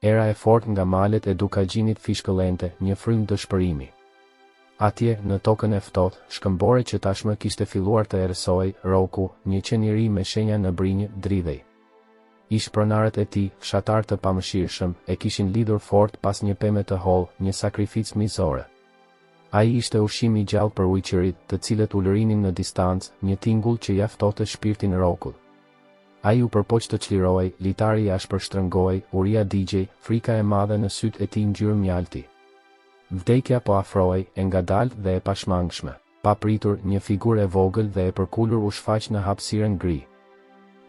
Era e fort nga malet e Dukagjinit fishkëllente, një frym dëshpërimi. Atje, në tokën e ftohtë, shkëmbore që tashmë kishte filluar të erësoj, Roku, një qen i ri me shenja në brinjë, dridhej. Ish pronarët e tij, fshatar të pamëshirshëm, e kishin lidhur fort pas një peme të hollë, një sakrificë mizore. Ai ishte ushqimi i gjallë për ujqërit, të cilët u lërinin në distancë, një tingull që ja ftohte shpirtin Rokut. Ai u përpoq të çlirohej, litari i ashpërshtrëngohej, uria digjej, frika e madhe në sytë e tij ngjyrë mjalti. Vdekja po afrohej, e ngadalë dhe e pashmangshme. Pa pritur, një figurë e vogël dhe e përkulur u shfaq në hapësirën gri.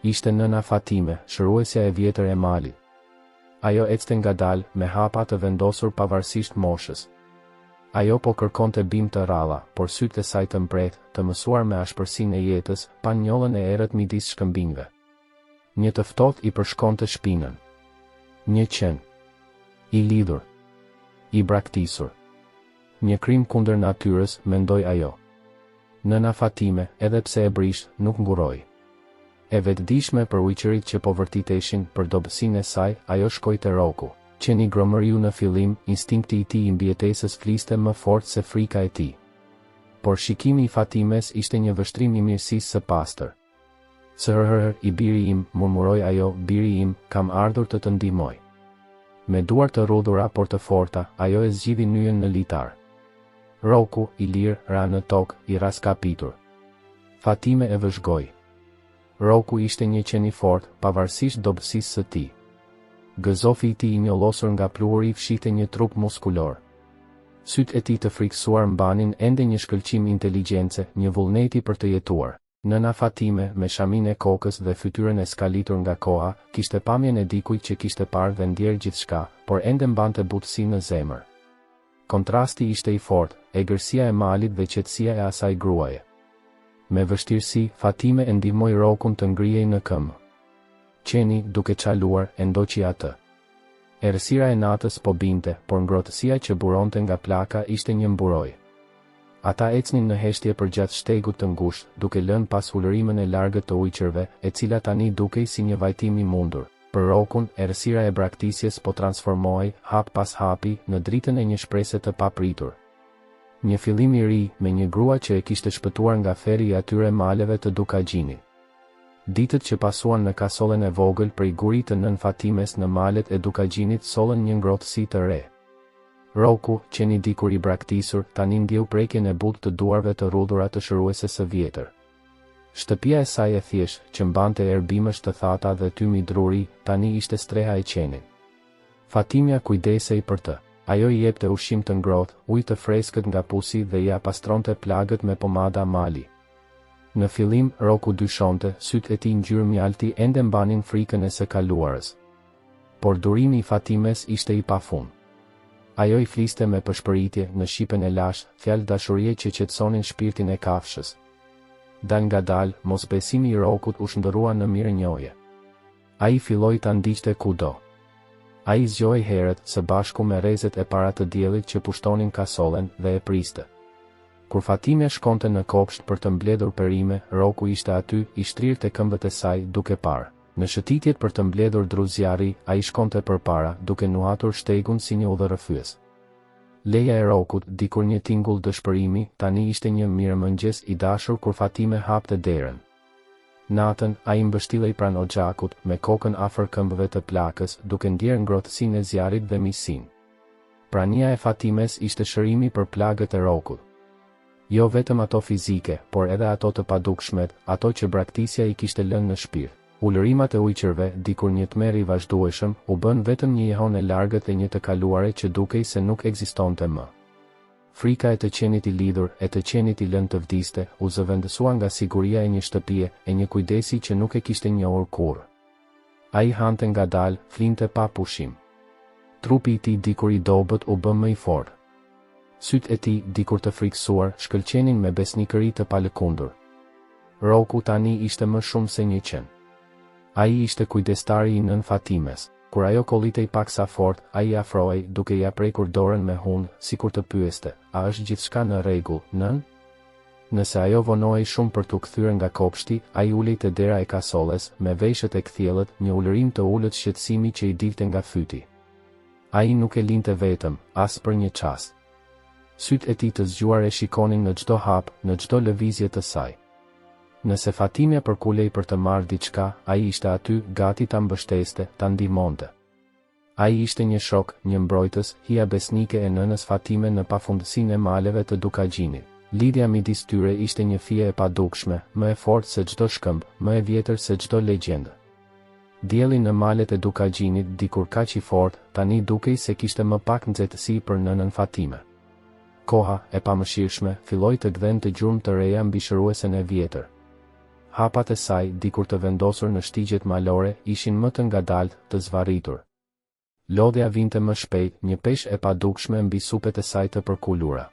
Ishte nëna Fatime, shëruesja e vjetër e malit. Ajo ecte ngadalë, me hapa të vendosur pavarësisht moshës. Ajo po kërkonte bim të ralla, por sytë e saj të mbret, të mësuar me ashpërsinë e jetës, pa njollën e errët midis shkëmbinjve. Një të ftohtë i përshkonte shpinën. Një qen i lidhur, i braktisur. Një krim kundër natyrës, mendoi ajo. Nëna Fatime, edhe pse e brish, nuk nguroi. E vetëdijshme për ujqërit që po vërtiteshin për dobësinë e saj, ajo shkoi te Roku. Qeni gromëriu në fillim, instinkti i tij i mbijetesës fliste më fort se frika e tij. Por shikimi i Fatimes ishte një vështrim i mirësisë së pastër. Sërhër, i biri im, murmuroi ajo, biri im, kam ardhur të të ndihmoj. Me duar të rrudhura por të forta, ajo e zgjidhi nyjen në litar. Roku, i lirë, ra në tokë, i raskapitur. Fatime e vëzhgoi. Roku ishte një qen i fortë, pavarësisht dobësisë së tij. Gëzofi i tij i njollosur nga pluhuri fshihte një trup muskulor. Sytë e tij të frikësuar mbanin ende një shkëlqim inteligjence, një vullneti për të jetuar. Nëna Fatime, me shamin e kokës dhe fytyrën e skalitur nga koha, kishte pamjen e dikujt që kishte parë dhe ndjerë gjithçka, por ende mbante butësi në zemër. Kontrasti ishte i fortë, egërsia e malit dhe qetësia e asaj gruaje. Me vështirësi, Fatime e ndihmoi Rokun të ngrihej në këmbë. Qeni, duke çaluar, e ndoqi atë. Errësira e natës po binte, por ngrohtësia që buronte nga plaka ishte një mburoj. Ata ecnin në heshtje përgjatë shtegut të ngushtë, duke lënë pas ulërimën e largët të ujqërve, e cila tani dukej si një vajtim i mundur. Për Rokun, errësira e braktisjes po transformohej, hap pas hapi, në dritën e një shprese të papritur. Një fillim i ri, me një grua që e kishte shpëtuar nga feri i atyre maleve të Dukagjinit. Ditët që pasuan në kasollen e vogël prej gurit të nën Fatimes në malet e Dukagjinit sollën një ngrohtësi të re. Roku, qeni dikur i braktisur, tani ndjeu prekjen e butë të duarve të rrudhura të shërueses së vjetër. Shtëpia e saj e thjeshtë, që mbante erbimësh të thata dhe tymi druri, tani ishte streha e qenit. Fatimja kujdesej për të. Ajo i jepte ushqim të ngrohtë, ujë të freskët nga pusi dhe ja pastronte plagët me pomada mali. Në fillim, Roku dyshonte, sytë e tij ngjyrë mjalti ende mbanin frikën e së kaluarës. Por durimi i Fatimes ishte i pafund. Ajo i fliste me përshpëritje, në shqipen e lashtë, fjalë dashurie që qetësonin shpirtin e kafshës. Dal ngadalë, mosbesimi i Rokut u shndërrua në mirënjohje. Ai filloi ta ndiqte kudo. Ai zgjoi herët, së bashku me rrezet e para të diellit që pushtonin kasollen, dhe e priste. Kur Fatime shkonte në kopsht për të mbledhur perime, Roku ishte aty, i shtrirte këmbët e saj, duke parë. Në shëtitjet për të mbledhur druzjarri, ai shkonte përpara, duke nuhatur shtegun si një udhërrëfyes. Leja e Rokut, dikur një tingull dëshpërimi, tani ishte një mirëmëngjes i dashur kur Fatime hapte derën. Natën, ai mbështillej pranë oxhakut, me kokën afër këmbëve të plakës, duke ndjerë ngrohtësinë e zjarrit dhe misin. Prania e Fatimes ishte shërimi për plagët e Rokut. Jo vetëm ato fizike, por edhe ato të padukshmet, ato që braktisja i kishte lënë në shpirt. Ulërimat e ujqërve, dikur një tmerr i vazhdueshëm, u bën vetëm një jehon e largët e një të kaluare që dukej se nuk ekzistonte më. Frika e të qenit i lidhur, e të qenit i lënë të vdiste, u zëvendësua nga siguria e një shtëpie, e një kujdesi që nuk e kishte njohur kurrë. Ai hante ngadalë, flinte pa pushim. Trupi i tij dikur i dobët u bë më i fortë. Sytë e tij, dikur të frikësuar, shkëlqenin me besnikëri të palëkundur. Roku tani ishte më shumë se një qen. Ai ishte kujdestari i nën Fatimes. Kur ajo kollitej paksa fort, ai afrohej, duke ja prekur dorën me hunë, sikur të pyeste, a është gjithçka në rregull, nën? Nëse ajo vonohej shumë për t'u kthyer nga kopshti, ai ulej te dera e kasolles, me veshët e kthjellët, një ulërim të ulët shqetësimi që i dilte nga fyti. Ai nuk e linte vetëm, as për një çast. Sytë e tij të zgjuar e shikonin në çdo hap, në çdo lëvizje të saj. Nëse Fatimja përkulej për të marrë diçka, ai ishte aty, gati ta mbështeste, ta ndihmonte. Ai ishte një shok, një mbrojtës, hija besnike e nënës Fatime në pafundësinë e maleve të Dukagjinit. Lidhja midis tyre ishte një fije e padukshme, më e fortë se çdo shkëmb, më e vjetër se çdo legjendë. Dielli në malet e Dukagjinit, dikur kaq i fortë, tani dukej se kishte më pak nxehtësi për nënën Fatime. Koha, e pamëshirshme, filloi të gdhente gjurmë të reja mbi shëruesen e vjetër. Hapat e saj, dikur të vendosur në shtigjet malore, ishin më të ngadaltë, të zvarritur. Lodhja vinte më shpejt, një peshë e padukshme mbi supet e saj të përkulura.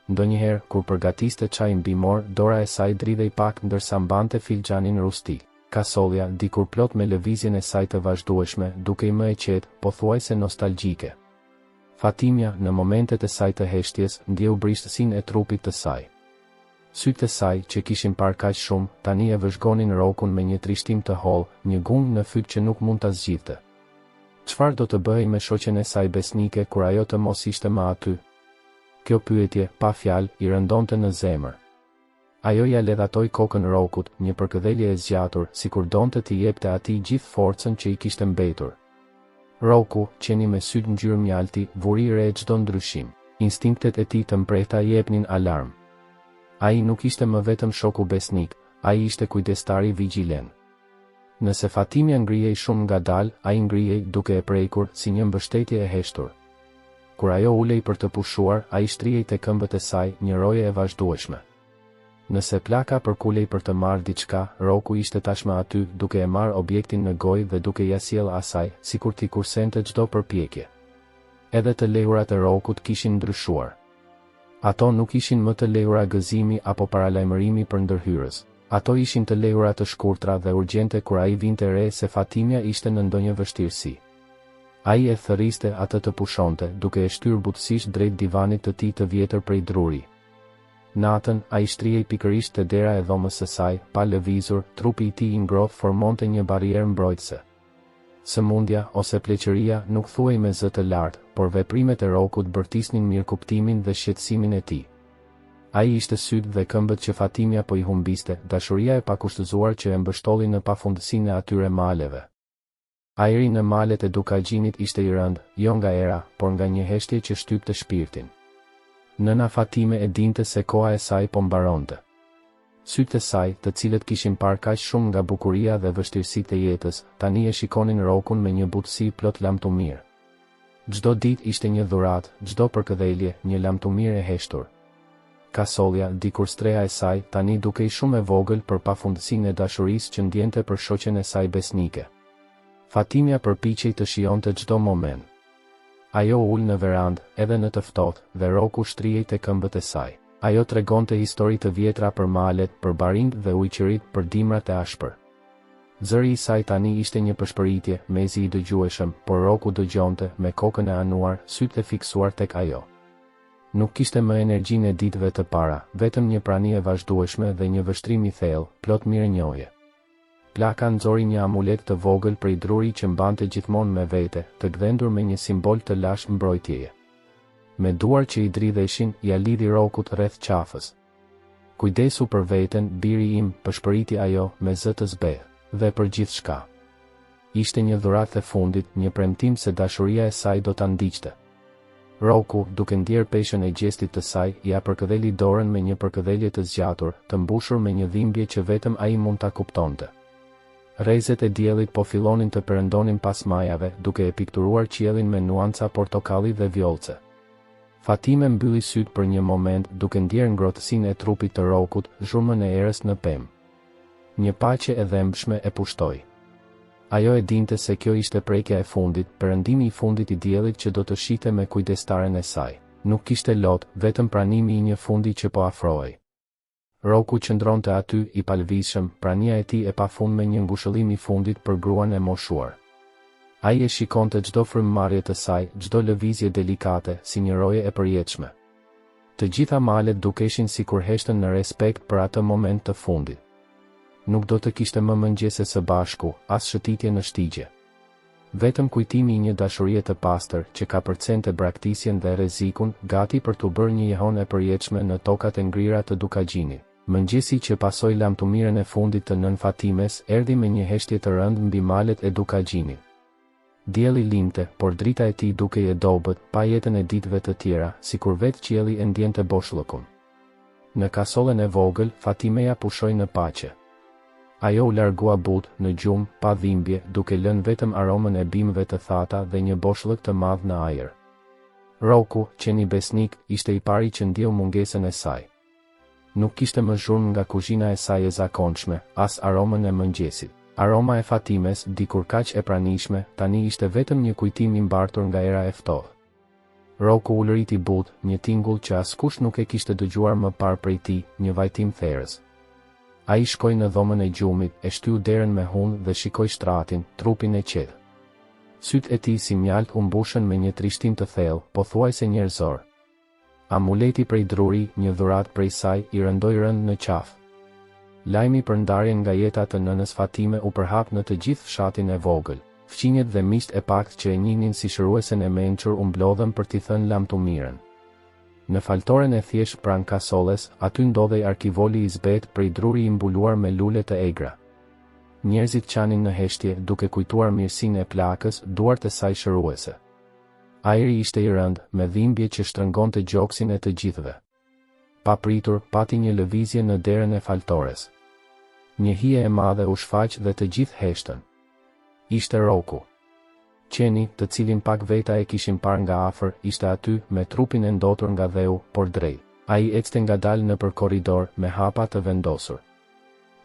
Ndonjëherë, kur përgatiste çaj mbimor, dora e saj dridhej pak ndërsa mbante filxhanin rustik. Kasollja, dikur plot me lëvizjen e saj të vazhdueshme, dukej më e qetë, pothuajse nostalgjike. Fatimja, në momentet e saj të heshtjes, ndjeu brishtësinë e trupit të saj. Sytë e saj, që kishin parë kaq shumë, tani e vëzhgonin rrokun me një trishtim të hollë, një gung në fyt që nuk mund ta zgjidhte. Çfarë do të bëhej me shoqen e saj besnike kur ajo të mos ishte më aty? Kjo pyetje, pa fjalë, i rëndonte në zemër. Ajo ja ledhatoi kokën rrokut, një përkëdhelje e zgjatur, sikur donte t'i jepte atij gjithë forcën që i kishte mbetur. Rroku, qeni me sytë ngjyrë mjalti, vuri re çdo ndryshim. Instinktet e tij të mprehta i jepnin alarm. Ai nuk ishte më vetëm shoku besnik, ai ishte kujdestari vigjilent. Nëse Fatimja ngrihej shumë ngadalë, ai ngrihej duke e prekur si një mbështetje e heshtur. Kur ajo ulej për të pushuar, ai shtrihej te këmbët e saj, një roje e vazhdueshme. Nëse plaka përkulej për të marrë diçka, rroku ishte tashmë aty, duke e marrë objektin në gojë dhe duke ja sjellë asaj, sikur t'i kursente çdo përpjekje. Edhe të lehurat e rrokut kishin ndryshuar. Ato nuk ishin më të lehura gëzimi apo paralajmërimi për ndërhyrës. Ato ishin të lehura të shkurtra dhe urgjente kur ai vinte re se Fatimja ishte në ndonjë vështirësi. Ai e thërriste atë të pushonte, duke e shtyrë butësisht drejt divanit të tij të vjetër prej druri. Natën, ai shtrihej pikërisht te dera e dhomës së saj, pa lëvizur, trupi i tij i ngrohtë formonte një barierë mbrojtëse. Sëmundja ose pleqëria nuk thuhej me zë të lartë, por veprimet e rrokut bërtisnin mirëkuptimin dhe shqetësimin e tij. Ai ishte sytë dhe këmbët që Fatimja po i humbiste, dashuria e pakushtëzuar që e mbështolli në pafundësinë e atyre maleve. Ajri në malet e Dukagjinit ishte i rëndë, jo nga era, por nga një heshtje që shtypte shpirtin. Nëna Fatime e dinte se koha e saj po mbaronte. Sytë e saj, të cilët kishin parë kaq shumë nga bukuria dhe vështirësitë e jetës, tani e shikonin rrokun me një butësi plot lamtumir. Çdo ditë ishte një dhuratë, çdo përkëdhelje, një lamtumir e heshtur. Kasollja, dikur streha e saj, tani dukej shumë e vogël për pafundësinë e dashurisë që ndjente për shoqen e saj besnike. Fatimja përpiqej të shijonte çdo moment. Ajo ul në verandë, edhe në të ftohtë, dhe rroku shtrihej te këmbët e saj. Ajo tregonte histori të vjetra për malet, për barinjt dhe ujqërit, për dimrat e ashpër. Zëri i saj tani ishte një përshpëritje, mezi i dëgjueshëm, por rroku dëgjonte, me kokën e anuar, sytë e fiksuar tek ajo. Nuk kishte më energjinë e ditëve të para, vetëm një prani e vazhdueshme dhe një vështrim i thellë, plot mirënjohje. Plaka nxori një amulet të vogël prej druri që mbante gjithmonë me vete, të gdhendur me një simbol të lashtë mbrojtjeje. Me duar që i dridheshin, ja lidhi rrokut rreth qafës. Kujdesu për veten, biri im, përshpëriti ajo, me zë të zbehë, dhe për gjithçka. Ishte një dhuratë e fundit, një premtim se dashuria e saj do ta ndiqte. Rroku, duke ndjer peshën e gjestit të saj, ja përkëdheli dorën me një përkëdhelje të zgjatur, të mbushur me një dhimbje që vetëm ai mund ta kuptonte. Rrezet e diellit po fillonin të perëndonin pas majave, duke e pikturuar qiellin me nuanca portokalli dhe vjollce. Fatime mbylli sytë për një moment, duke ndjer ngrohtësinë e trupit të rrokut, zhurmën e erës në pemë. Një paqe e dhëmbshme e pushtoi. Ajo e dinte se kjo ishte prekja e fundit, perëndimi i fundit i diellit që do të shite me kujdestaren e saj. Nuk kishte lot, vetëm pranimi i një fundi që po afrohej. Rroku qëndronte aty, i palvizshëm, prania e tij e pafund me një ngushëllim i fundit për gruan e moshuar. Ai e shikonte çdo frymëmarrje të saj, çdo lëvizje delikate, si një roje e përjetshme. Të gjitha malet dukeshin sikur heshtën në respekt për atë moment të fundit. Nuk do të kishte më mëngjese së bashku, as shëtitje në shtigje. Vetëm kujtimi i një dashurie të pastër që ka përcjellë braktisjen dhe rrezikun, gati për t'u bërë një jehon e përjetshme në tokat e ngrira të Dukagjinit. Mëngjesi që pasoi lamtumirën e fundit të nën Fatimes, erdhi me një heshtje të rëndë mbi malet e Dukagjinit. Dielli linte, por drita e tij dukej e dobët, pa jetën e ditëve të tjera, sikur vetë qielli e ndjente boshllëkun. Në kasollën e vogël, Fatimeja pushoi në paqe. Ajo u largua butë, në gjumë, pa dhimbje, duke lënë vetëm aromën e bimëve të thata dhe një boshllëk të madh në ajër. Roku, qeni besnik, ishte i pari që ndjeu mungesën e saj. Nuk kishte më zhurmë nga kuzhina e saj e zakonshme, as aromën e mëngjesit. Aroma e Fatimes, dikur kaq e pranishme, tani ishte vetëm një kujtim i mbartur nga era e ftohtë. Roku u lëriti butë, një tingull që askush nuk e kishte dëgjuar më parë prej tij, një vajtim therrës. Ai shkoi në dhomën e gjumit, e shtyu derën me hunë dhe shikoi shtratin, trupin e qetë. Sytë e tij si mjalt u mbushën me një trishtim të thellë, pothuajse njerëzor. Amuleti prej druri, një dhuratë prej saj, i rëndoi rënd në qafë. Lajmi për ndarjen nga jeta të nënës Fatime u përhap në të gjithë fshatin e vogël. Fqinjet dhe miqt e pakt që e njihnin si shëruesen e mençur u mblodhen për t'i thënë lamtumirën. Në faltoren e thjesht pranë kasolles, aty ndodhej arkivoli i zbet prej druri i mbuluar me lule të egra. Njerëzit qanin në heshtje, duke kujtuar mirësinë e plakës, duart e saj shëruese. Ajri ishte i rënd, me dhimbje që shtrëngonte gjoksin e të gjithëve. Pa pritur, pati një lëvizje në derën e faltores. Një hije e madhe u shfaq dhe të gjithë heshtën. Ishte Roku. Qeni, të cilin pak veta e kishin parë nga afër, ishte aty, me trupin e ndotur nga dheu, por drejt. Ai ecte ngadalë nëpër korridor, me hapa të vendosur.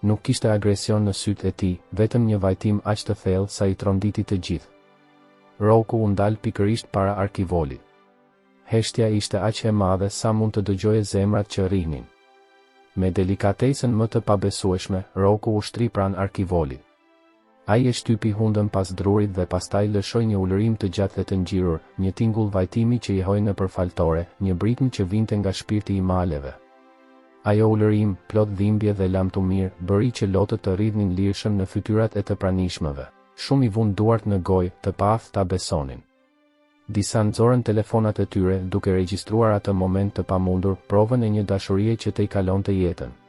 Nuk kishte agresion në sytë e tij, vetëm një vajtim aq të thellë sa i tronditi të gjithë. Roku u ndal pikërisht para arkivolit. Heshtja ishte aq e madhe sa mund të dëgjoje zemrat që rrihnin. Me delikatesën më të pabesueshme, Roku u shtri pranë arkivolit. Ai e shtypi hundën pas drurit dhe pastaj lëshoi një ulërim të gjatë dhe të ngjirur, një tingull vajtimi që i hoi nëpër faltore, një britm që vinte nga shpirti i maleve. Ajo ulërim, plot dhimbje dhe lamtumir, bëri që lotët të rridhnin lirshëm në fytyrat e të pranishmëve. Shumë i vund duart në gojë, të paftë ta besonin. Disa nxorën telefonat e tyre, duke regjistruar atë moment të pamundur, provën e një dashurie që t'i kalonte jetën.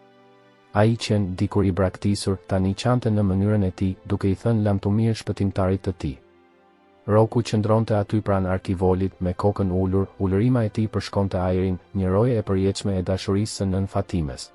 Ai qenë, dikur i braktisur, tani qante në mënyrën e tij, duke i thënë lamtumir shpëtimtarit të tij. Roku qëndronte aty pranë arkivolit, me kokën ulur, ulërima e tij përshkonte ajrin, një roje e përjetshme e dashurisë së nën Fatimes.